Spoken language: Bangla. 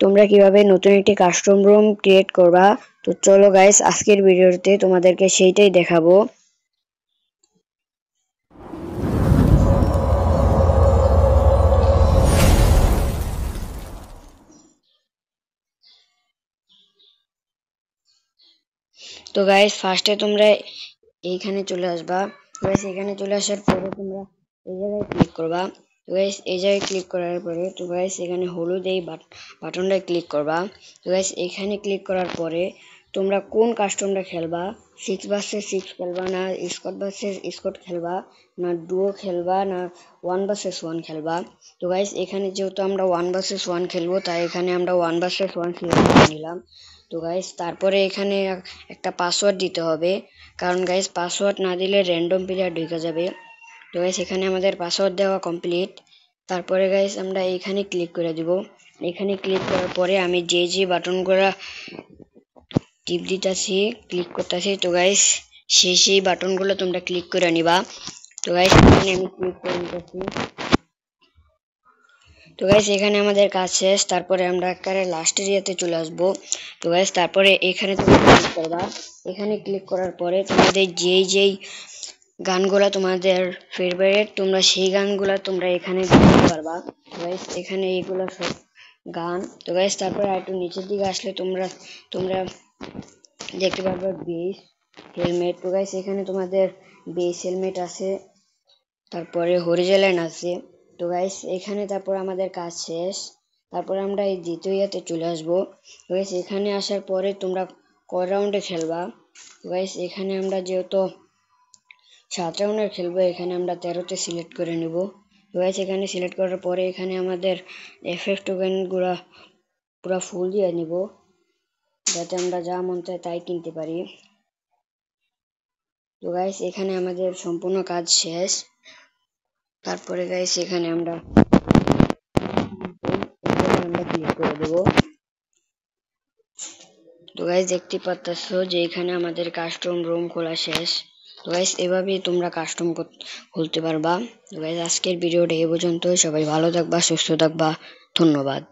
তোমরা কিভাবে নতুন একটি কাস্টম রুম ক্রিয়েট করবা। তো চলো গাইস, আজকের ভিডিওতে তোমাদেরকে সেইটাই দেখাবো। তো গাইস, ফার্স্টে তোমরা এইখানে চলে আসবা। গাইস, এখানে চলে আসার পরে তোমরা এই জায়গায় ক্লিক করবা। তো গাইস, এই জায়গায় ক্লিক করার পরে তো গাইস এখানে হলুদ এই বাটনটায় ক্লিক করবা। তো গাইস, এখানে ক্লিক করার পরে তোমরা কোন কাস্টমটা খেলবা, 6 vs 6 খেলবা, না স্কট ভার্সেস স্কট খেলবা, না ডুও খেলবা, না 1 vs 1 খেলবা। তো গাইস, এখানে যেহেতু আমরা 1 vs 1 খেলবো, তাই এখানে আমরা 1 vs 1 সিলেক্ট করে নিলাম। তো গাইস, তারপরে এখানে একটা পাসওয়ার্ড দিতে হবে, কারণ গাইস পাসওয়ার্ড না দিলে র্যান্ডম প্লেয়ার ঢুকে যাবে। তো গাইস, এখানে আমাদের পাসওয়ার্ড দেওয়া কমপ্লিট। তারপরে গাইস আমরা এখানে ক্লিক করে দিব। এখানে ক্লিক করার পরে আমি যে বাটনগুলো টিপ দিতেছি, ক্লিক করতেছি, তো গাইস সেই বাটনগুলো তোমরা ক্লিক করে নিবা। তো গাইস, এখানে আমি ক্লিক করে নিতেছি। তো গাইস, এখানে আমাদের কাজ শেষ। তারপরে আমরা একেবারে লাস্ট এরিয়াতে চলে আসবো। তো গাইস, তারপরে এখানে তোমরা ক্লিক করবা। এখানে ক্লিক করার পরে তোমাদের যেই গানগুলা তোমাদের ফেভারিট, তোমরা সেই গানগুলা তোমরা এখানে দিতে পারবা। গাইস, এখানে এইগুলা সব গান। তো গাইস, তারপরে একটু নিচের দিকে আসলে তোমরা দেখতে পারবা বেস হেলমেট। তো গাইস, এখানে তোমাদের বেস হেলমেট আছে, তারপরে হরিজেলাইন আছে। তো গাইস, এখানে তারপর আমাদের কাজ শেষ। তারপরে আমরা এই দ্বিতীয় ইয়াতে চলে আসবো। গাইস, এখানে আসার পরে তোমরা কয় রাউন্ডে খেলবা। গাইস, এখানে আমরা যেহেতু 7 রাউন্ডের খেলবো, এখানে আমরা 13তে সিলেক্ট করে নেব। গাইস, এখানে সিলেক্ট করার পরে এখানে আমাদের এফএফ টোকেন গুলা পুরো ফুল দিয়ে নিব, যাতে আমরা যা মন চায় তাই কিনতে পারি। তো গাইস, এখানে আমাদের সম্পূর্ণ কাজ শেষ। তারপরে গাইস, এখানে আমরা ক্লিক করে দেব। তো গাইস, দেখতে পাচ্ছো যে এখানে আমাদের কাস্টম রুম খোলা শেষ। তো গাইস, এভাবেই তোমরা কাস্টম খুলতে পারবা। তো গাইস, আজকের ভিডিওটা এই পর্যন্ত। সবাই ভালো থাকবা, সুস্থ থাকবা, ধন্যবাদ।